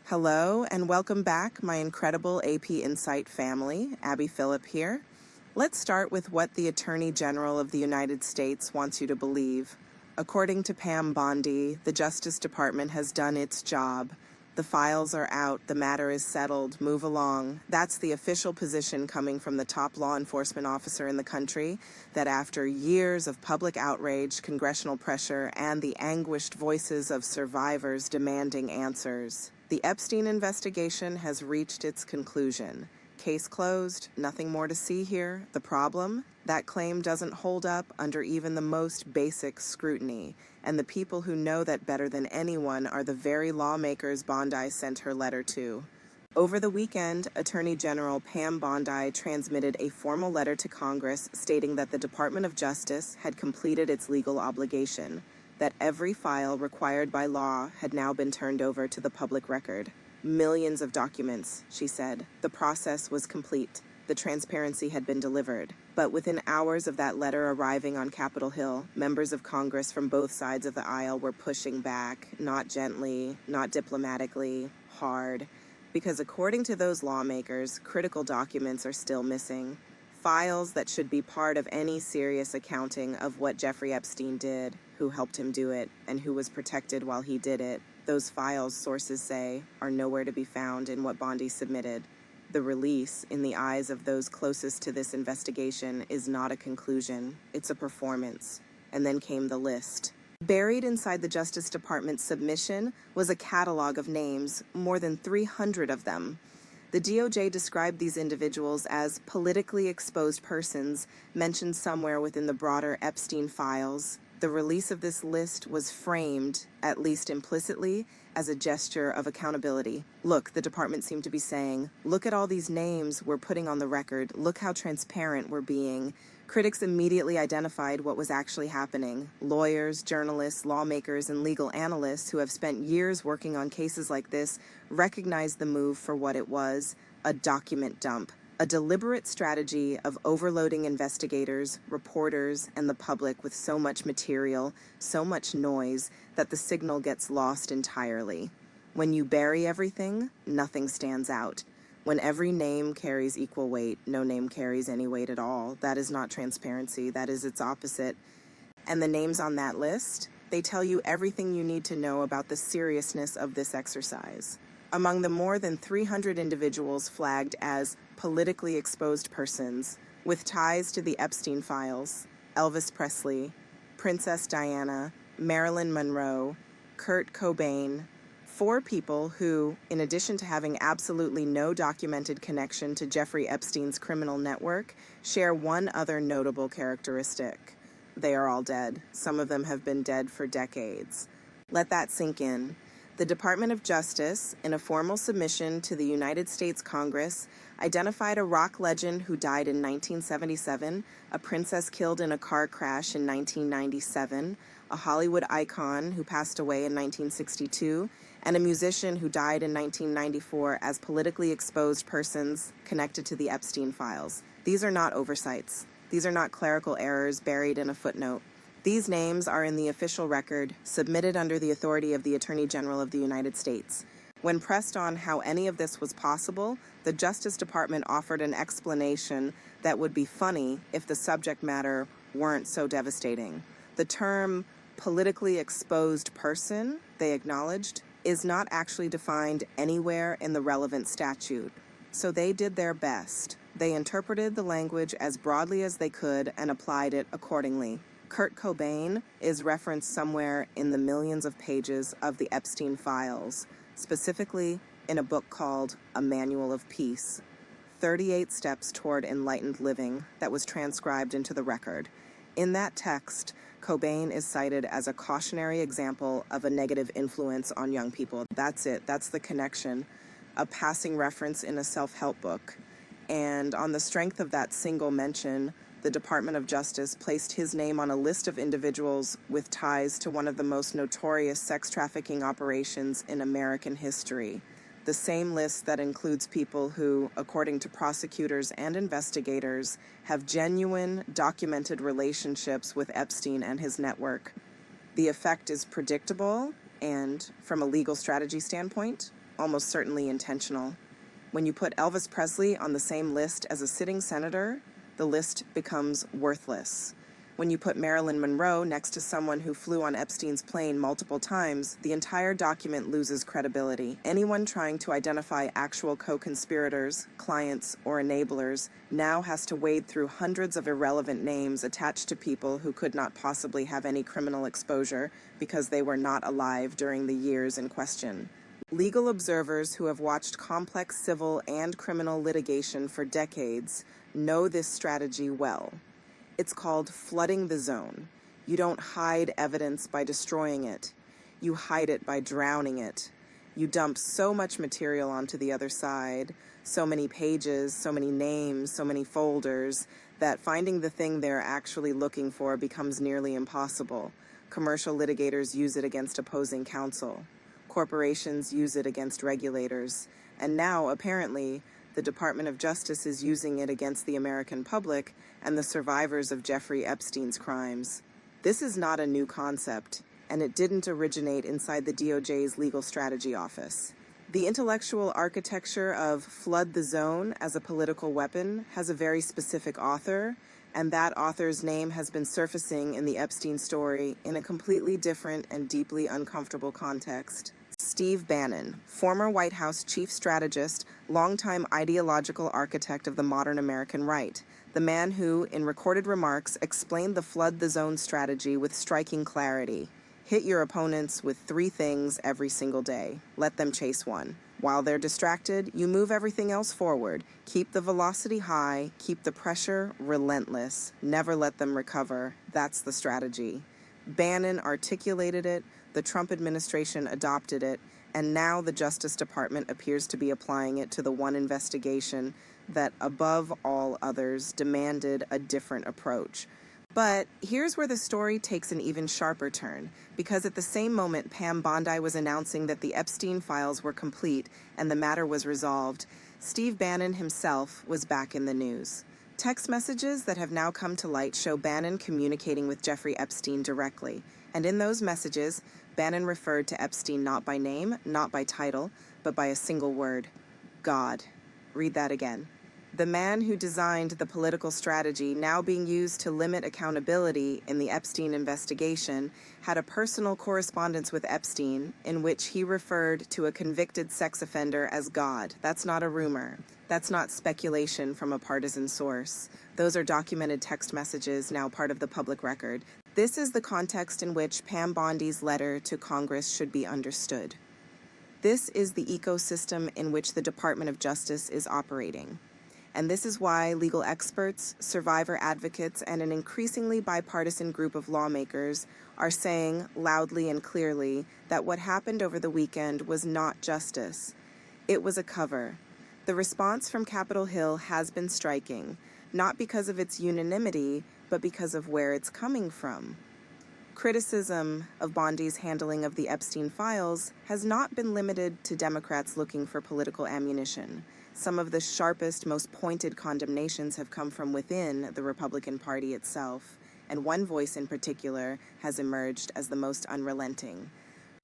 Hello and welcome back, my incredible AP Insight family. Abby Phillip here. Let's start with what the Attorney General of the United States wants you to believe. According to Pam Bondi, the Justice Department has done its job. The files are out, the matter is settled, move along. That's the official position coming from the top law enforcement officer in the country, that after years of public outrage, congressional pressure, and the anguished voices of survivors demanding answers, the Epstein investigation has reached its conclusion. Case closed, nothing more to see here. The problem? That claim doesn't hold up under even the most basic scrutiny, and the people who know that better than anyone are the very lawmakers Bondi sent her letter to. Over the weekend, Attorney General Pam Bondi transmitted a formal letter to Congress stating that the Department of Justice had completed its legal obligation, that every file required by law had now been turned over to the public record. Millions of documents, she said. The process was complete. The transparency had been delivered. But within hours of that letter arriving on Capitol Hill, members of Congress from both sides of the aisle were pushing back, not gently, not diplomatically, hard. Because according to those lawmakers, critical documents are still missing. Files that should be part of any serious accounting of what Jeffrey Epstein did, who helped him do it, and who was protected while he did it. Those files, sources say, are nowhere to be found in what Bondi submitted. The release, in the eyes of those closest to this investigation, is not a conclusion. It's a performance. And then came the list. Buried inside the Justice Department's submission was a catalog of names, more than 300 of them. The DOJ described these individuals as politically exposed persons mentioned somewhere within the broader Epstein files. The release of this list was framed, at least implicitly, as a gesture of accountability. Look, the department seemed to be saying, look at all these names we're putting on the record. Look how transparent we're being. Critics immediately identified what was actually happening. Lawyers, journalists, lawmakers, and legal analysts who have spent years working on cases like this recognized the move for what it was, a document dump. A deliberate strategy of overloading investigators, reporters, and the public with so much material, so much noise, that the signal gets lost entirely. When you bury everything, nothing stands out. When every name carries equal weight, no name carries any weight at all. That is not transparency, that is its opposite. And the names on that list, they tell you everything you need to know about the seriousness of this exercise. Among the more than 300 individuals flagged as politically exposed persons with ties to the Epstein files, Elvis Presley, Princess Diana, Marilyn Monroe, Kurt Cobain, 4 people who, in addition to having absolutely no documented connection to Jeffrey Epstein's criminal network, share one other notable characteristic. They are all dead. Some of them have been dead for decades. Let that sink in. The Department of Justice, in a formal submission to the United States Congress, identified a rock legend who died in 1977, a princess killed in a car crash in 1997, a Hollywood icon who passed away in 1962, and a musician who died in 1994 as politically exposed persons connected to the Epstein files. These are not oversights. These are not clerical errors buried in a footnote. These names are in the official record, submitted under the authority of the Attorney General of the United States. When pressed on how any of this was possible, the Justice Department offered an explanation that would be funny if the subject matter weren't so devastating. The term politically exposed person, they acknowledged, is not actually defined anywhere in the relevant statute. So they did their best. They interpreted the language as broadly as they could and applied it accordingly. Kurt Cobain is referenced somewhere in the millions of pages of the Epstein files, specifically in a book called A Manual of Peace, 38 Steps Toward Enlightened Living, that was transcribed into the record. In that text, Cobain is cited as a cautionary example of a negative influence on young people. That's it. That's the connection. A passing reference in a self-help book. And on the strength of that single mention, the Department of Justice placed his name on a list of individuals with ties to one of the most notorious sex trafficking operations in American history. The same list that includes people who, according to prosecutors and investigators, have genuine, documented relationships with Epstein and his network. The effect is predictable and, from a legal strategy standpoint, almost certainly intentional. When you put Elvis Presley on the same list as a sitting senator, the list becomes worthless. When you put Marilyn Monroe next to someone who flew on Epstein's plane multiple times, the entire document loses credibility. Anyone trying to identify actual co-conspirators, clients, or enablers now has to wade through hundreds of irrelevant names attached to people who could not possibly have any criminal exposure because they were not alive during the years in question. Legal observers who have watched complex civil and criminal litigation for decades know this strategy well. It's called flooding the zone. You don't hide evidence by destroying it. You hide it by drowning it. You dump so much material onto the other side, so many pages, so many names, so many folders, that finding the thing they're actually looking for becomes nearly impossible. Commercial litigators use it against opposing counsel. Corporations use it against regulators. And now, apparently, the Department of Justice is using it against the American public and the survivors of Jeffrey Epstein's crimes. This is not a new concept, and it didn't originate inside the DOJ's Legal Strategy Office. The intellectual architecture of flood the zone as a political weapon has a very specific author, and that author's name has been surfacing in the Epstein story in a completely different and deeply uncomfortable context. Steve Bannon, former White House chief strategist, longtime ideological architect of the modern American right, the man who, in recorded remarks, explained the flood the zone strategy with striking clarity. Hit your opponents with 3 things every single day. Let them chase one. While they're distracted, you move everything else forward. Keep the velocity high, keep the pressure relentless. Never let them recover. That's the strategy. Bannon articulated it, the Trump administration adopted it, and now the Justice Department appears to be applying it to the one investigation that, above all others, demanded a different approach. But here's where the story takes an even sharper turn, because at the same moment Pam Bondi was announcing that the Epstein files were complete and the matter was resolved, Steve Bannon himself was back in the news. Text messages that have now come to light show Bannon communicating with Jeffrey Epstein directly, and in those messages, Bannon referred to Epstein not by name, not by title, but by a single word: God. Read that again. The man who designed the political strategy now being used to limit accountability in the Epstein investigation had a personal correspondence with Epstein in which he referred to a convicted sex offender as God. That's not a rumor. That's not speculation from a partisan source. Those are documented text messages now part of the public record. This is the context in which Pam Bondi's letter to Congress should be understood. This is the ecosystem in which the Department of Justice is operating. And this is why legal experts, survivor advocates, and an increasingly bipartisan group of lawmakers are saying loudly and clearly that what happened over the weekend was not justice. It was a cover. The response from Capitol Hill has been striking, not because of its unanimity, but because of where it's coming from. Criticism of Bondi's handling of the Epstein files has not been limited to Democrats looking for political ammunition. Some of the sharpest, most pointed condemnations have come from within the Republican Party itself, and one voice in particular has emerged as the most unrelenting.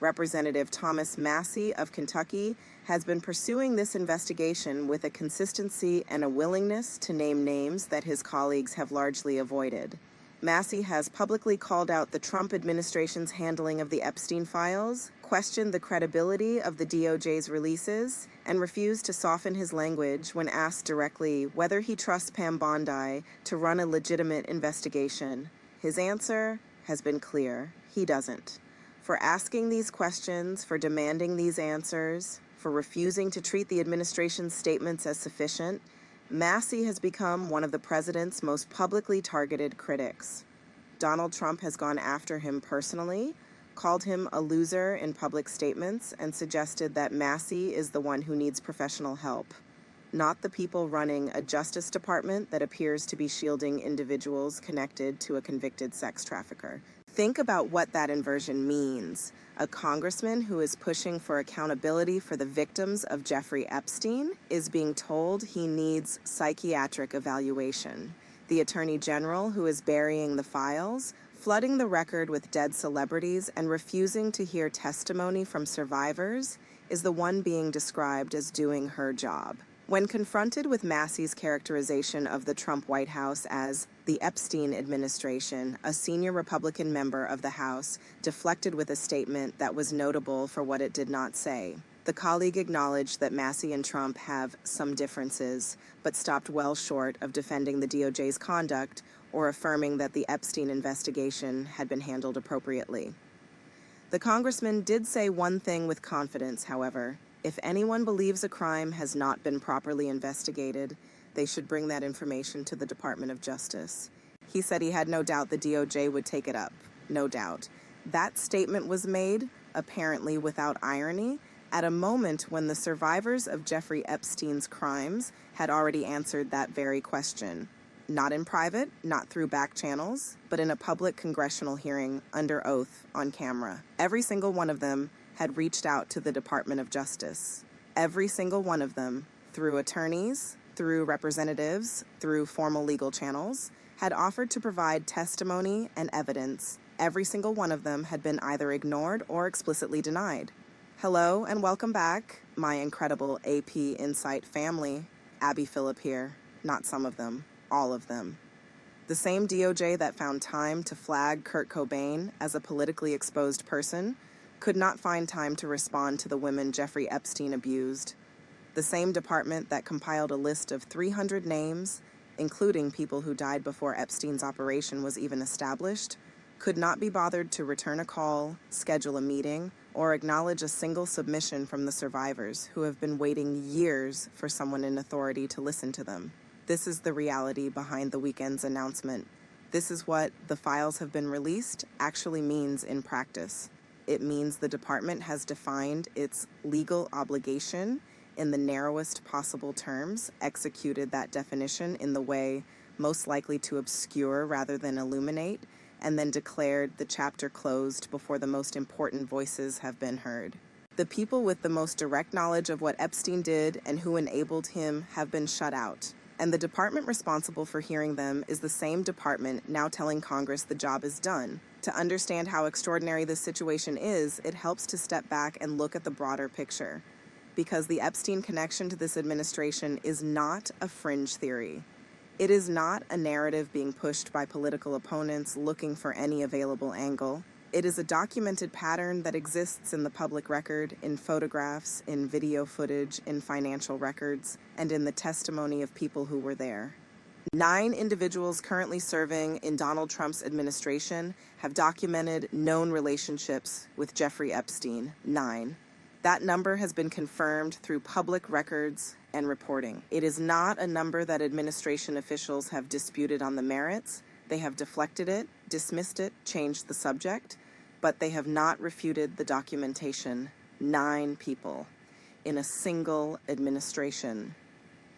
Representative Thomas Massie of Kentucky has been pursuing this investigation with a consistency and a willingness to name names that his colleagues have largely avoided. Massie has publicly called out the Trump administration's handling of the Epstein files, questioned the credibility of the DOJ's releases, and refused to soften his language when asked directly whether he trusts Pam Bondi to run a legitimate investigation. His answer has been clear: he doesn't. For asking these questions, for demanding these answers, for refusing to treat the administration's statements as sufficient, Massie has become one of the president's most publicly targeted critics. Donald Trump has gone after him personally, called him a loser in public statements, and suggested that Massie is the one who needs professional help, not the people running a Justice Department that appears to be shielding individuals connected to a convicted sex trafficker. Think about what that inversion means. A congressman who is pushing for accountability for the victims of Jeffrey Epstein is being told he needs psychiatric evaluation. The attorney general who is burying the files, flooding the record with dead celebrities, and refusing to hear testimony from survivors is the one being described as doing her job. When confronted with Massey's characterization of the Trump White House as the Epstein administration, a senior Republican member of the House deflected with a statement that was notable for what it did not say. The colleague acknowledged that Massey and Trump have some differences, but stopped well short of defending the DOJ's conduct or affirming that the Epstein investigation had been handled appropriately. The congressman did say one thing with confidence, however. If anyone believes a crime has not been properly investigated, they should bring that information to the Department of Justice. He said he had no doubt the DOJ would take it up. No doubt. That statement was made, apparently without irony, at a moment when the survivors of Jeffrey Epstein's crimes had already answered that very question. Not in private, not through back channels, but in a public congressional hearing under oath on camera. Every single one of them had reached out to the Department of Justice. Every single one of them, through attorneys, through representatives, through formal legal channels, had offered to provide testimony and evidence. Every single one of them had been either ignored or explicitly denied. Hello and welcome back, my incredible AP Insight family. Abby Phillip here. Not some of them, all of them. The same DOJ that found time to flag Kurt Cobain as a politically exposed person could not find time to respond to the women Jeffrey Epstein abused. The same department that compiled a list of 300 names, including people who died before Epstein's operation was even established, could not be bothered to return a call, schedule a meeting, or acknowledge a single submission from the survivors who have been waiting years for someone in authority to listen to them. This is the reality behind the weekend's announcement. This is what "the files have been released" actually means in practice. It means the department has defined its legal obligation in the narrowest possible terms, executed that definition in the way most likely to obscure rather than illuminate, and then declared the chapter closed before the most important voices have been heard. The people with the most direct knowledge of what Epstein did and who enabled him have been shut out. And the department responsible for hearing them is the same department now telling Congress the job is done. To understand how extraordinary this situation is, it helps to step back and look at the broader picture. Because the Epstein connection to this administration is not a fringe theory. It is not a narrative being pushed by political opponents looking for any available angle. It is a documented pattern that exists in the public record, in photographs, in video footage, in financial records, and in the testimony of people who were there. 9 individuals currently serving in Donald Trump's administration have documented known relationships with Jeffrey Epstein. 9. That number has been confirmed through public records and reporting. It is not a number that administration officials have disputed on the merits. They have deflected it, dismissed it, changed the subject, but they have not refuted the documentation. 9 people in a single administration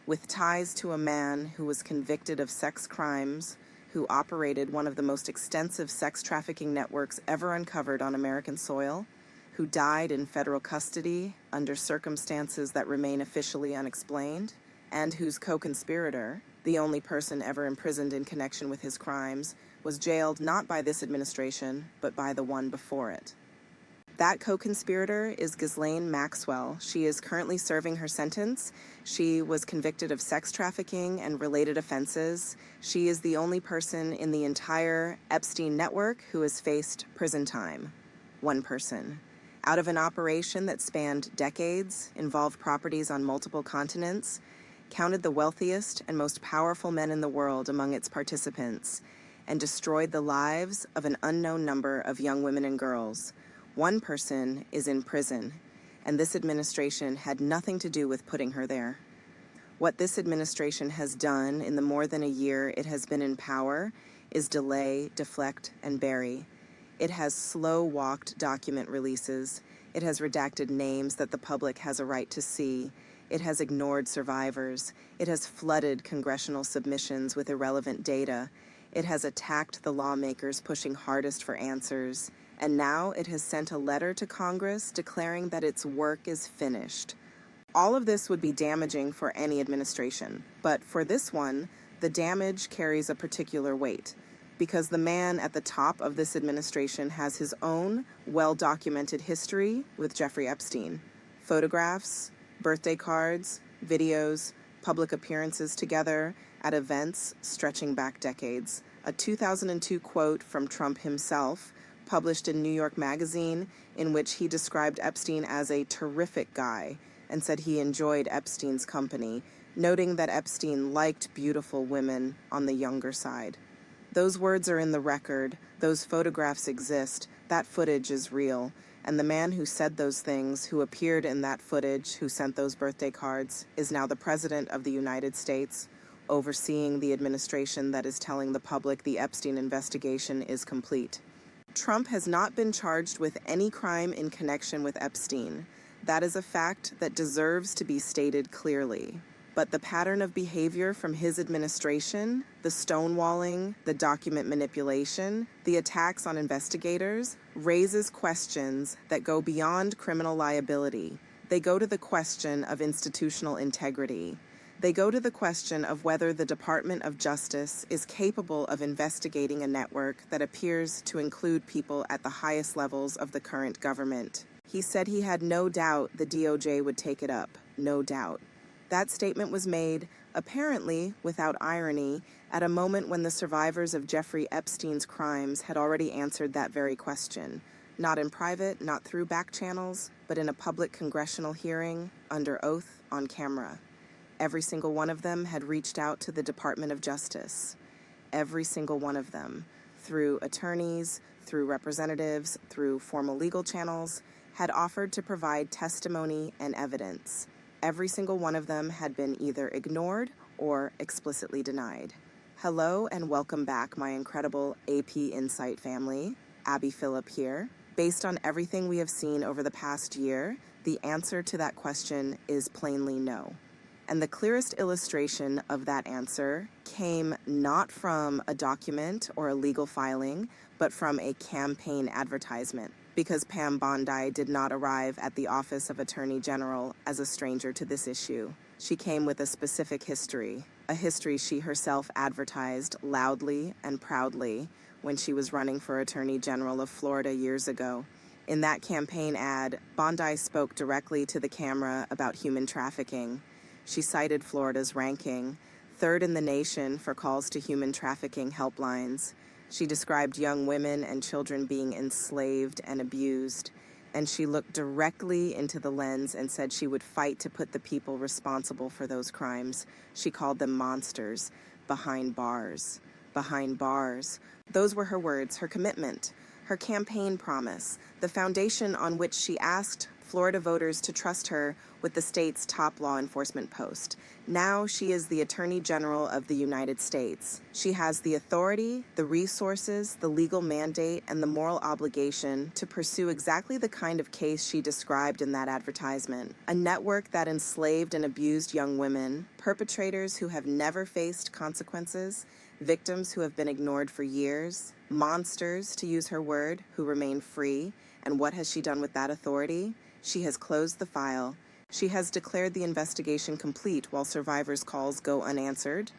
with ties to a man who was convicted of sex crimes, who operated one of the most extensive sex trafficking networks ever uncovered on American soil, who died in federal custody under circumstances that remain officially unexplained, and whose co-conspirator, the only person ever imprisoned in connection with his crimes, was jailed not by this administration, but by the one before it. That co-conspirator is Ghislaine Maxwell. She is currently serving her sentence. She was convicted of sex trafficking and related offenses. She is the only person in the entire Epstein network who has faced prison time. One person. Out of an operation that spanned decades, involved properties on multiple continents, counted the wealthiest and most powerful men in the world among its participants, and destroyed the lives of an unknown number of young women and girls. One person is in prison, and this administration had nothing to do with putting her there. What this administration has done in the more than a year it has been in power is delay, deflect, and bury. It has slow-walked document releases. It has redacted names that the public has a right to see. It has ignored survivors. It has flooded congressional submissions with irrelevant data. It has attacked the lawmakers pushing hardest for answers. And now it has sent a letter to Congress declaring that its work is finished. All of this would be damaging for any administration, but for this one, the damage carries a particular weight, because the man at the top of this administration has his own well-documented history with Jeffrey Epstein. Photographs, birthday cards, videos, public appearances together at events stretching back decades. A 2002 quote from Trump himself, published in New York Magazine, in which he described Epstein as a terrific guy and said he enjoyed Epstein's company, noting that Epstein liked beautiful women on the younger side. Those words are in the record, those photographs exist, that footage is real, and the man who said those things, who appeared in that footage, who sent those birthday cards, is now the President of the United States, overseeing the administration that is telling the public the Epstein investigation is complete. Trump has not been charged with any crime in connection with Epstein. That is a fact that deserves to be stated clearly. But the pattern of behavior from his administration, the stonewalling, the document manipulation, the attacks on investigators, raises questions that go beyond criminal liability. They go to the question of institutional integrity. They go to the question of whether the Department of Justice is capable of investigating a network that appears to include people at the highest levels of the current government. He said he had no doubt the DOJ would take it up, no doubt. That statement was made, apparently without irony, at a moment when the survivors of Jeffrey Epstein's crimes had already answered that very question, not in private, not through back channels, but in a public congressional hearing, under oath, on camera. Every single one of them had reached out to the Department of Justice. Every single one of them, through attorneys, through representatives, through formal legal channels, had offered to provide testimony and evidence. Every single one of them had been either ignored or explicitly denied. Hello and welcome back, my incredible AP Insight family. Abby Phillip here. Based on everything we have seen over the past year, the answer to that question is plainly no. And the clearest illustration of that answer came not from a document or a legal filing, but from a campaign advertisement, because Pam Bondi did not arrive at the Office of Attorney General as a stranger to this issue. She came with a specific history, a history she herself advertised loudly and proudly when she was running for Attorney General of Florida years ago. In that campaign ad, Bondi spoke directly to the camera about human trafficking. She cited Florida's ranking, third in the nation for calls to human trafficking helplines. She described young women and children being enslaved and abused, and she looked directly into the lens and said she would fight to put the people responsible for those crimes. She called them monsters, behind bars. Behind bars. Those were her words, her commitment, her campaign promise, the foundation on which she asked Florida voters to trust her with the state's top law enforcement post. Now she is the Attorney General of the United States. She has the authority, the resources, the legal mandate, and the moral obligation to pursue exactly the kind of case she described in that advertisement. A network that enslaved and abused young women, perpetrators who have never faced consequences, victims who have been ignored for years, monsters, to use her word, who remain free. And what has she done with that authority? She has closed the file. She has declared the investigation complete while survivors' calls go unanswered.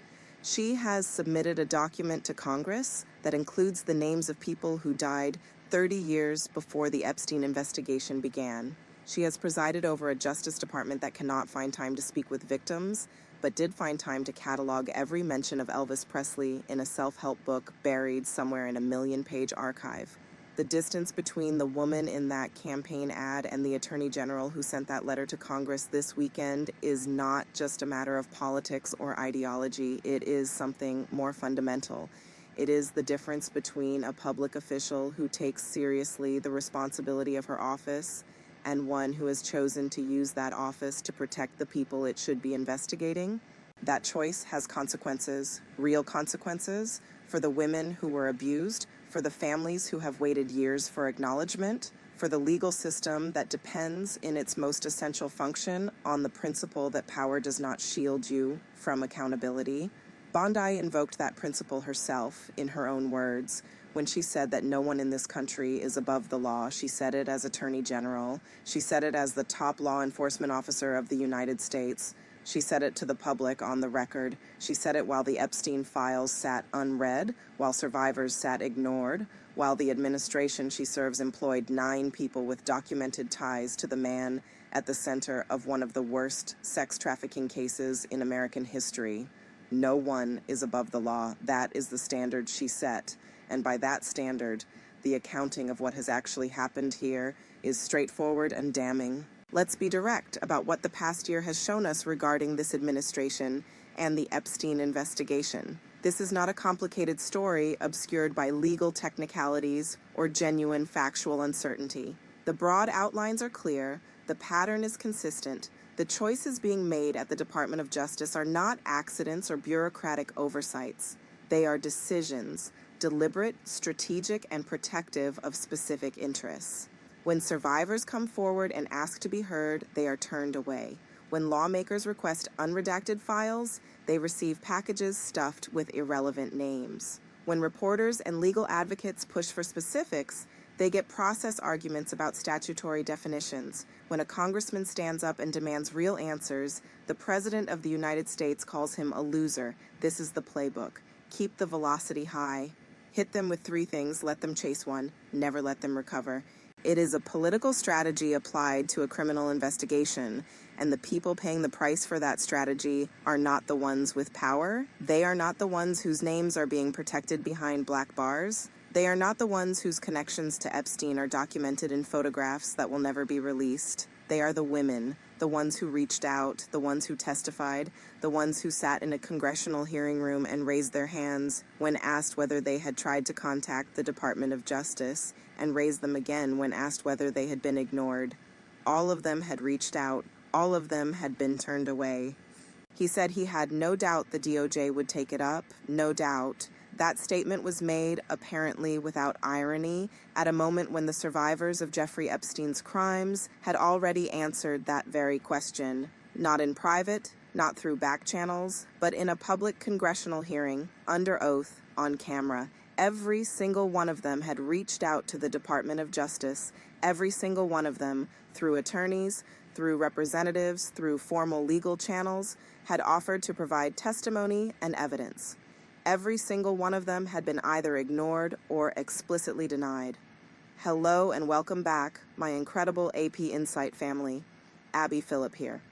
She has submitted a document to Congress that includes the names of people who died 30 years before the Epstein investigation began. She has presided over a Justice Department that cannot find time to speak with victims, but did find time to catalog every mention of Elvis Presley in a self-help book buried somewhere in a million-page archive. The distance between the woman in that campaign ad and the Attorney General who sent that letter to Congress this weekend is not just a matter of politics or ideology. It is something more fundamental. It is the difference between a public official who takes seriously the responsibility of her office and one who has chosen to use that office to protect the people it should be investigating. That choice has consequences, real consequences, for the women who were abused, for the families who have waited years for acknowledgement, for the legal system that depends in its most essential function on the principle that power does not shield you from accountability. Bondi invoked that principle herself in her own words when she said that no one in this country is above the law. She said it as Attorney General. She said it as the top law enforcement officer of the United States. She said it to the public on the record. She said it while the Epstein files sat unread, while survivors sat ignored, while the administration she serves employed 9 people with documented ties to the man at the center of one of the worst sex trafficking cases in American history. No one is above the law. That is the standard she set. And by that standard, the accounting of what has actually happened here is straightforward and damning. Let's be direct about what the past year has shown us regarding this administration and the Epstein investigation. This is not a complicated story obscured by legal technicalities or genuine factual uncertainty. The broad outlines are clear, the pattern is consistent, the choices being made at the Department of Justice are not accidents or bureaucratic oversights. They are decisions, deliberate, strategic, and protective of specific interests. When survivors come forward and ask to be heard, they are turned away. When lawmakers request unredacted files, they receive packages stuffed with irrelevant names. When reporters and legal advocates push for specifics, they get process arguments about statutory definitions. When a congressman stands up and demands real answers, the President of the United States calls him a loser. This is the playbook. Keep the velocity high. Hit them with 3 things, let them chase one, never let them recover. It is a political strategy applied to a criminal investigation, and the people paying the price for that strategy are not the ones with power. They are not the ones whose names are being protected behind black bars. They are not the ones whose connections to Epstein are documented in photographs that will never be released. They are the women, the ones who reached out, the ones who testified, the ones who sat in a congressional hearing room and raised their hands when asked whether they had tried to contact the Department of Justice, and raised them again when asked whether they had been ignored. All of them had reached out. All of them had been turned away. He said he had no doubt the DOJ would take it up, no doubt. That statement was made, apparently without irony, at a moment when the survivors of Jeffrey Epstein's crimes had already answered that very question, not in private, not through back channels, but in a public congressional hearing, under oath, on camera. Every single one of them had reached out to the Department of Justice, every single one of them, through attorneys, through representatives, through formal legal channels, had offered to provide testimony and evidence. Every single one of them had been either ignored or explicitly denied. Hello and welcome back, my incredible AP Insight family. Abby Phillip here.